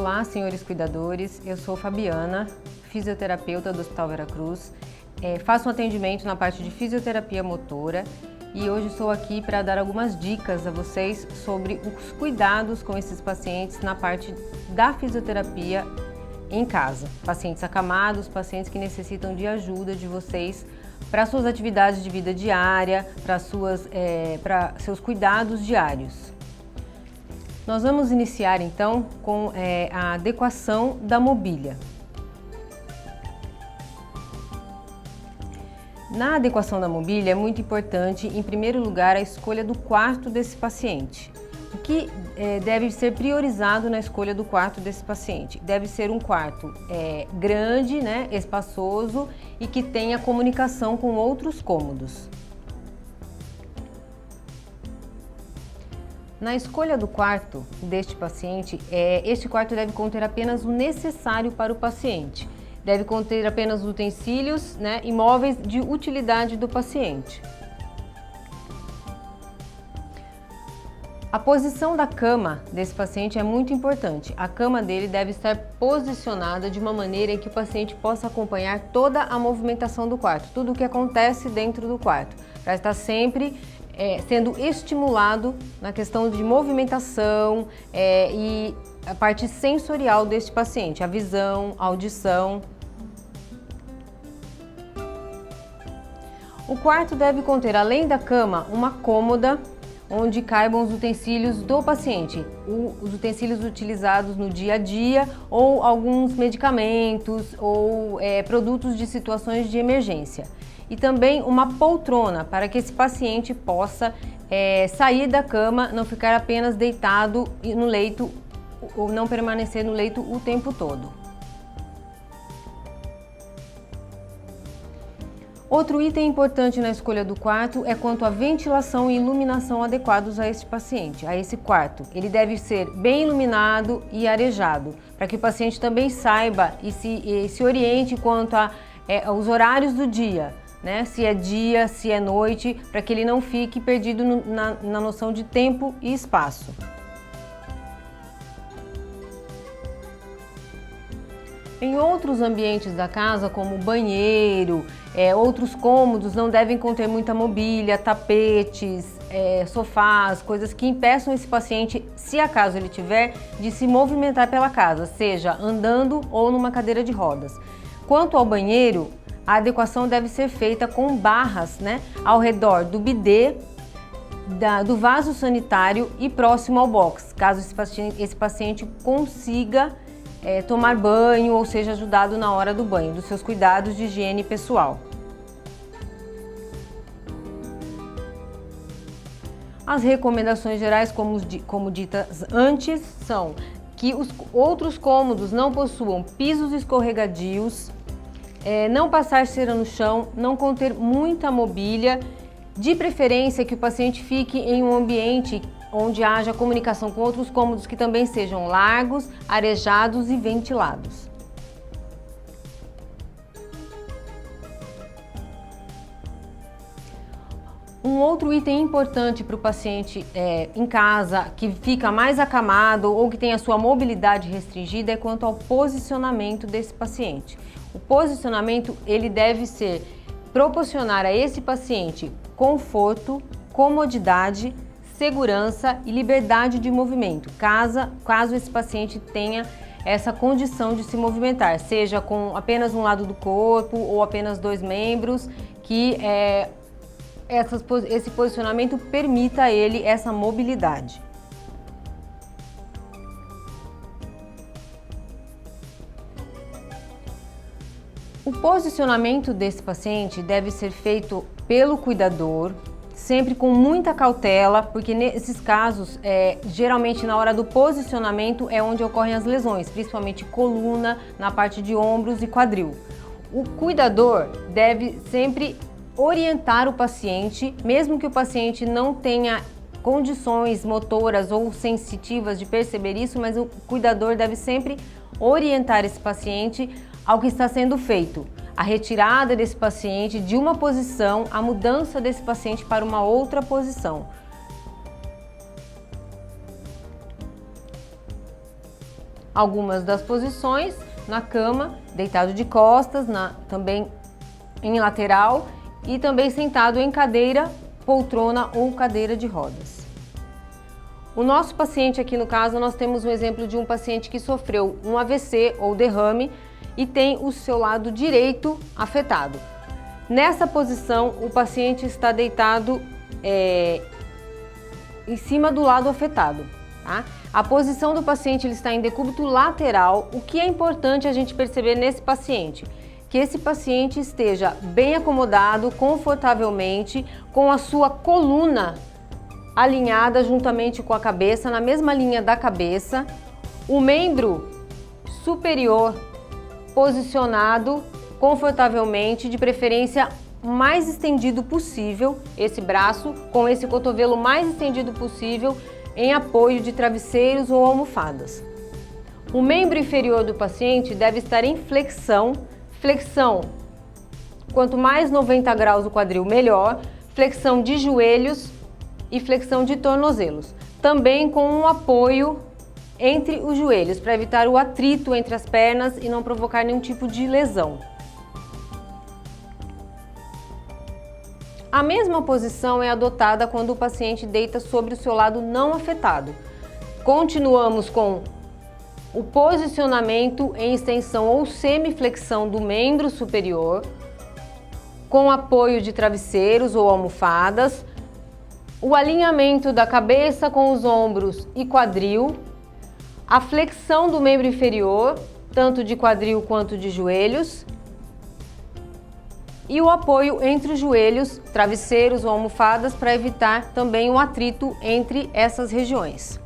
Olá, senhores cuidadores, eu sou Fabiana, fisioterapeuta do Hospital Veracruz. Faço um atendimento na parte de fisioterapia motora e hoje estou aqui para dar algumas dicas a vocês sobre os cuidados com esses pacientes na parte da fisioterapia em casa. Pacientes acamados, pacientes que necessitam de ajuda de vocês para suas atividades de vida diária, para seus cuidados diários. Nós vamos iniciar então com a adequação da mobília. Na adequação da mobília é muito importante, em primeiro lugar, a escolha do quarto desse paciente. O que deve ser priorizado na escolha do quarto desse paciente? Deve ser um quarto grande, espaçoso e que tenha comunicação com outros cômodos. Na escolha do quarto deste paciente, este quarto deve conter apenas o necessário para o paciente. Deve conter apenas utensílios e móveis de utilidade do paciente. A posição da cama desse paciente é muito importante. A cama dele deve estar posicionada de uma maneira em que o paciente possa acompanhar toda a movimentação do quarto, tudo o que acontece dentro do quarto, para estar sempre sendo estimulado na questão de movimentação e a parte sensorial deste paciente, a visão, a audição. O quarto deve conter, além da cama, uma cômoda onde caibam os utensílios do paciente, os utensílios utilizados no dia a dia ou alguns medicamentos ou produtos de situações de emergência. E também uma poltrona para que esse paciente possa sair da cama, não ficar apenas deitado no leito ou não permanecer no leito o tempo todo. Outro item importante na escolha do quarto é quanto à ventilação e iluminação adequados a este paciente, a esse quarto. Ele deve ser bem iluminado e arejado, para que o paciente também saiba e se oriente quanto aos horários do dia, se é dia, se é noite, para que ele não fique perdido na noção de tempo e espaço. Em outros ambientes da casa, como banheiro, outros cômodos não devem conter muita mobília, tapetes, sofás, coisas que impeçam esse paciente, se acaso ele tiver, de se movimentar pela casa, seja andando ou numa cadeira de rodas. Quanto ao banheiro, a adequação deve ser feita com barras ao redor do bidê, do vaso sanitário e próximo ao box, caso esse paciente consiga tomar banho ou seja ajudado na hora do banho, dos seus cuidados de higiene pessoal. As recomendações gerais, como ditas antes, são que os outros cômodos não possuam pisos escorregadios, não passar cera no chão, não conter muita mobília, de preferência que o paciente fique em um ambiente onde haja comunicação com outros cômodos que também sejam largos, arejados e ventilados. Um outro item importante para o paciente em casa, que fica mais acamado ou que tem a sua mobilidade restringida, é quanto ao posicionamento desse paciente. O posicionamento ele deve proporcionar a esse paciente conforto, comodidade, segurança e liberdade de movimento, caso esse paciente tenha essa condição de se movimentar, seja com apenas um lado do corpo ou apenas dois membros, que esse posicionamento permita a ele essa mobilidade. O posicionamento desse paciente deve ser feito pelo cuidador, sempre com muita cautela, porque nesses casos, geralmente na hora do posicionamento é onde ocorrem as lesões, principalmente coluna, na parte de ombros e quadril. O cuidador deve sempre orientar o paciente, mesmo que o paciente não tenha condições motoras ou sensitivas de perceber isso, mas o cuidador deve sempre orientar esse paciente ao que está sendo feito. A retirada desse paciente de uma posição, a mudança desse paciente para uma outra posição. algumas das posições na cama, deitado de costas, também em lateral e também sentado em cadeira, poltrona ou cadeira de rodas. O nosso paciente aqui no caso, nós temos um exemplo de um paciente que sofreu um AVC ou derrame e tem o seu lado direito afetado. Nessa posição, o paciente está deitado em cima do lado afetado. Tá? A posição do paciente ele está em decúbito lateral. O que é importante a gente perceber nesse paciente? Que esse paciente esteja bem acomodado, confortavelmente, com a sua coluna alinhada juntamente com a cabeça, na mesma linha da cabeça, o membro superior posicionado confortavelmente, de preferência mais estendido possível, esse braço com esse cotovelo mais estendido possível em apoio de travesseiros ou almofadas. O membro inferior do paciente deve estar em flexão. Flexão, quanto mais 90 graus o quadril, melhor. Flexão de joelhos e flexão de tornozelos. Também com um apoio entre os joelhos, para evitar o atrito entre as pernas e não provocar nenhum tipo de lesão. A mesma posição é adotada quando o paciente deita sobre o seu lado não afetado. Continuamos com o posicionamento em extensão ou semiflexão do membro superior, com apoio de travesseiros ou almofadas, o alinhamento da cabeça com os ombros e quadril, a flexão do membro inferior, tanto de quadril quanto de joelhos, e o apoio entre os joelhos, travesseiros ou almofadas, para evitar também o atrito entre essas regiões.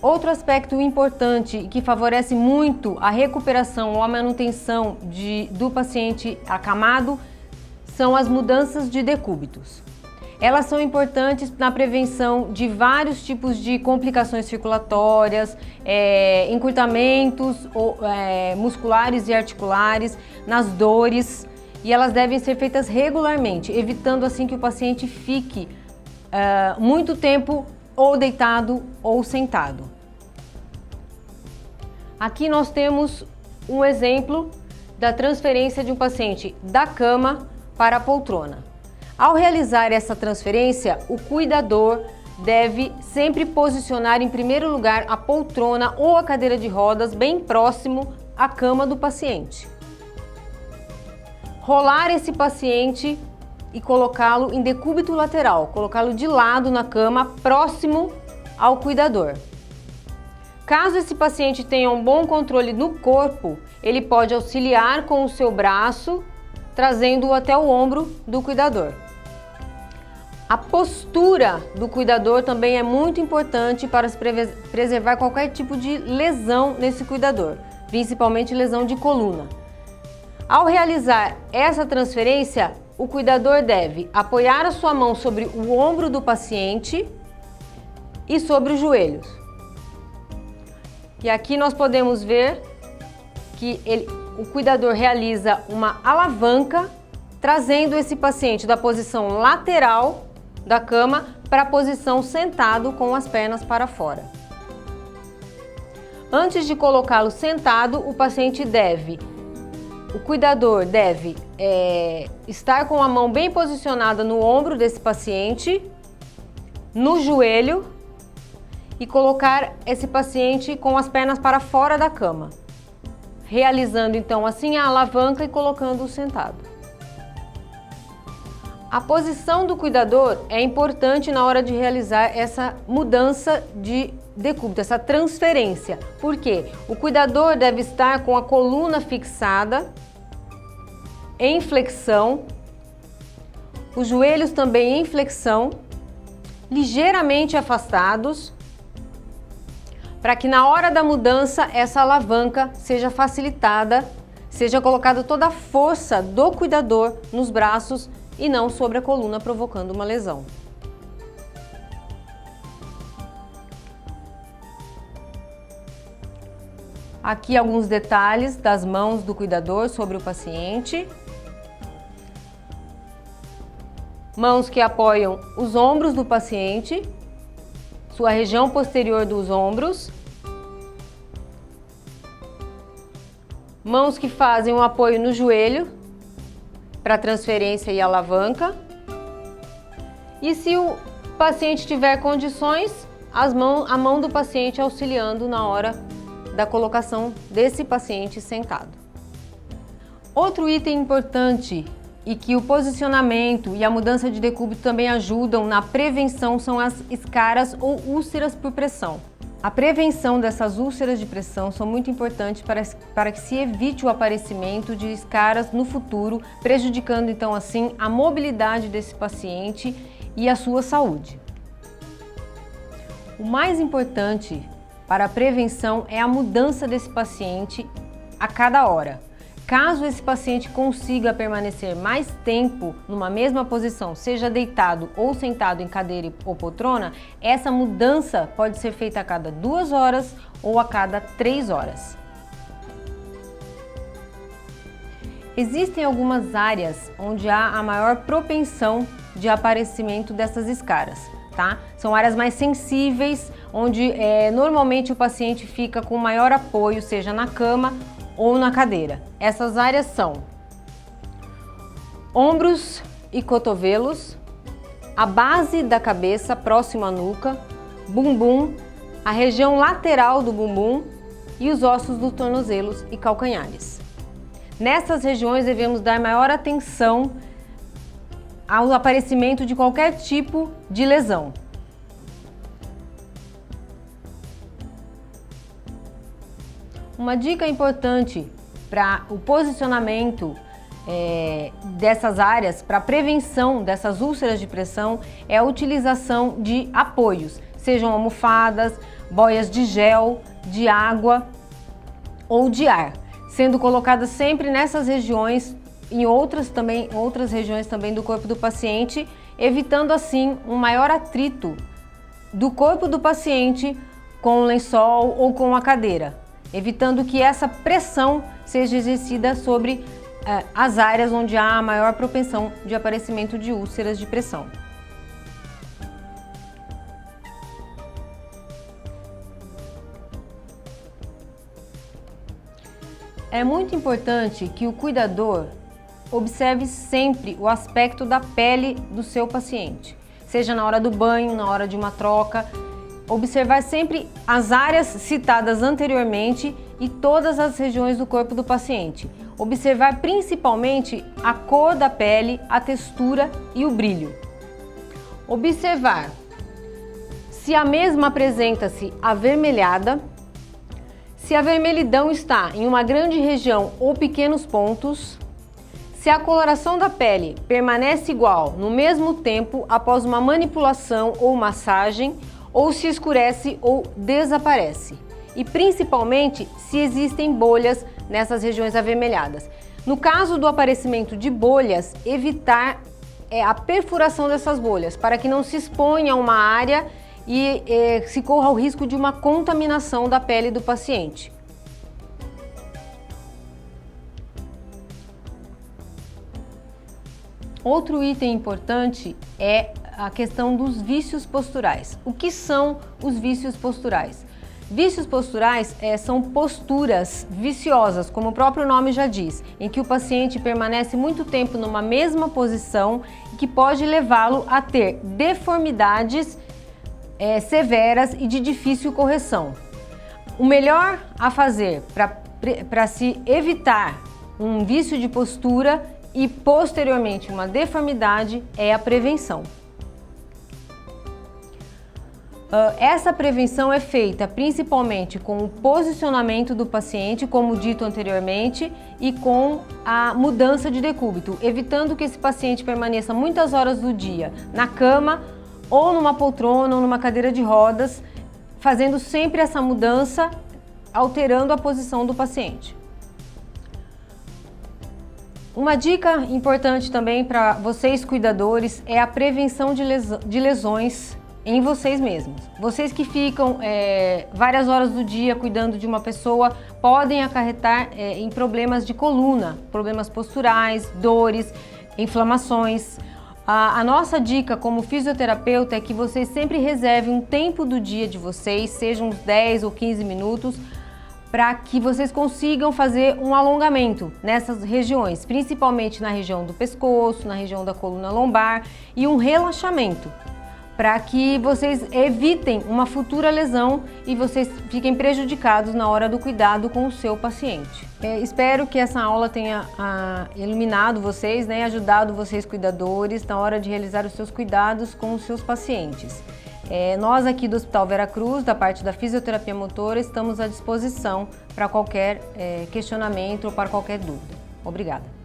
Outro aspecto importante e que favorece muito a recuperação ou a manutenção do paciente acamado são as mudanças de decúbitos. Elas são importantes na prevenção de vários tipos de complicações circulatórias, encurtamentos musculares e articulares, nas dores, e elas devem ser feitas regularmente, evitando assim que o paciente fique muito tempo ou deitado ou sentado. Aqui nós temos um exemplo da transferência de um paciente da cama para a poltrona. Ao realizar essa transferência, o cuidador deve sempre posicionar em primeiro lugar a poltrona ou a cadeira de rodas bem próximo à cama do paciente. Rolar esse paciente e colocá-lo em decúbito lateral, colocá-lo de lado na cama, próximo ao cuidador. Caso esse paciente tenha um bom controle no corpo, ele pode auxiliar com o seu braço, trazendo-o até o ombro do cuidador. A postura do cuidador também é muito importante para se preservar qualquer tipo de lesão nesse cuidador, principalmente lesão de coluna. Ao realizar essa transferência, o cuidador deve apoiar a sua mão sobre o ombro do paciente e sobre os joelhos. E aqui nós podemos ver que o cuidador realiza uma alavanca, trazendo esse paciente da posição lateral da cama para a posição sentado com as pernas para fora. Antes de colocá-lo sentado, o cuidador deve estar com a mão bem posicionada no ombro desse paciente, no joelho, e colocar esse paciente com as pernas para fora da cama, realizando então assim a alavanca e colocando-o sentado. A posição do cuidador é importante na hora de realizar essa mudança de decúbito, essa transferência, porque o cuidador deve estar com a coluna fixada, em flexão, os joelhos também em flexão, ligeiramente afastados, para que na hora da mudança essa alavanca seja facilitada, seja colocada toda a força do cuidador nos braços e não sobre a coluna, provocando uma lesão. Aqui alguns detalhes das mãos do cuidador sobre o paciente. Mãos que apoiam os ombros do paciente, sua região posterior dos ombros. Mãos que fazem um apoio no joelho, para transferência e alavanca. E se o paciente tiver condições, a mão do paciente auxiliando na hora da colocação desse paciente sentado. Outro item importante e que o posicionamento e a mudança de decúbito também ajudam na prevenção são as escaras ou úlceras por pressão. A prevenção dessas úlceras de pressão são muito importantes para que se evite o aparecimento de escaras no futuro, prejudicando então assim a mobilidade desse paciente e a sua saúde. O mais importante para a prevenção é a mudança desse paciente a cada hora. Caso esse paciente consiga permanecer mais tempo numa mesma posição, seja deitado ou sentado em cadeira ou poltrona, essa mudança pode ser feita a cada 2 horas ou a cada 3 horas. Existem algumas áreas onde há a maior propensão de aparecimento dessas escaras, tá? São áreas mais sensíveis, onde normalmente o paciente fica com maior apoio, seja na cama ou na cadeira. Essas áreas são ombros e cotovelos, a base da cabeça próxima à nuca, bumbum, a região lateral do bumbum e os ossos dos tornozelos e calcanhares. Nessas regiões devemos dar maior atenção ao aparecimento de qualquer tipo de lesão. Uma dica importante para o posicionamento dessas áreas, para a prevenção dessas úlceras de pressão, é a utilização de apoios, sejam almofadas, boias de gel, de água ou de ar, sendo colocadas sempre nessas regiões, em outras regiões também do corpo do paciente, evitando assim um maior atrito do corpo do paciente com o lençol ou com a cadeira, evitando que essa pressão seja exercida sobre as áreas onde há a maior propensão de aparecimento de úlceras de pressão. É muito importante que o cuidador observe sempre o aspecto da pele do seu paciente, seja na hora do banho, na hora de uma troca. Observar sempre as áreas citadas anteriormente e todas as regiões do corpo do paciente. Observar principalmente a cor da pele, a textura e o brilho. Observar se a mesma apresenta-se avermelhada, se a vermelhidão está em uma grande região ou pequenos pontos, se a coloração da pele permanece igual no mesmo tempo após uma manipulação ou massagem, ou se escurece ou desaparece, e principalmente se existem bolhas nessas regiões avermelhadas. No caso do aparecimento de bolhas, evitar a perfuração dessas bolhas, para que não se exponha uma área e se corra o risco de uma contaminação da pele do paciente. Outro item importante é a questão dos vícios posturais. O que são os vícios posturais? Vícios posturais são posturas viciosas, como o próprio nome já diz, em que o paciente permanece muito tempo numa mesma posição e que pode levá-lo a ter deformidades severas e de difícil correção. O melhor a fazer para se evitar um vício de postura e posteriormente uma deformidade é a prevenção. Essa prevenção é feita principalmente com o posicionamento do paciente, como dito anteriormente, e com a mudança de decúbito, evitando que esse paciente permaneça muitas horas do dia na cama ou numa poltrona ou numa cadeira de rodas, fazendo sempre essa mudança, alterando a posição do paciente. Uma dica importante também para vocês cuidadores é a prevenção de lesões em vocês mesmos. Vocês que ficam várias horas do dia cuidando de uma pessoa podem acarretar em problemas de coluna, problemas posturais, dores, inflamações. A nossa dica como fisioterapeuta é que vocês sempre reservem um tempo do dia de vocês, sejam uns 10 ou 15 minutos, para que vocês consigam fazer um alongamento nessas regiões, principalmente na região do pescoço, na região da coluna lombar, e um relaxamento, para que vocês evitem uma futura lesão e vocês fiquem prejudicados na hora do cuidado com o seu paciente. Espero que essa aula tenha iluminado vocês, né, ajudado vocês cuidadores na hora de realizar os seus cuidados com os seus pacientes. Nós aqui do Hospital Vera Cruz, da parte da fisioterapia motora, estamos à disposição para qualquer questionamento ou para qualquer dúvida. Obrigada.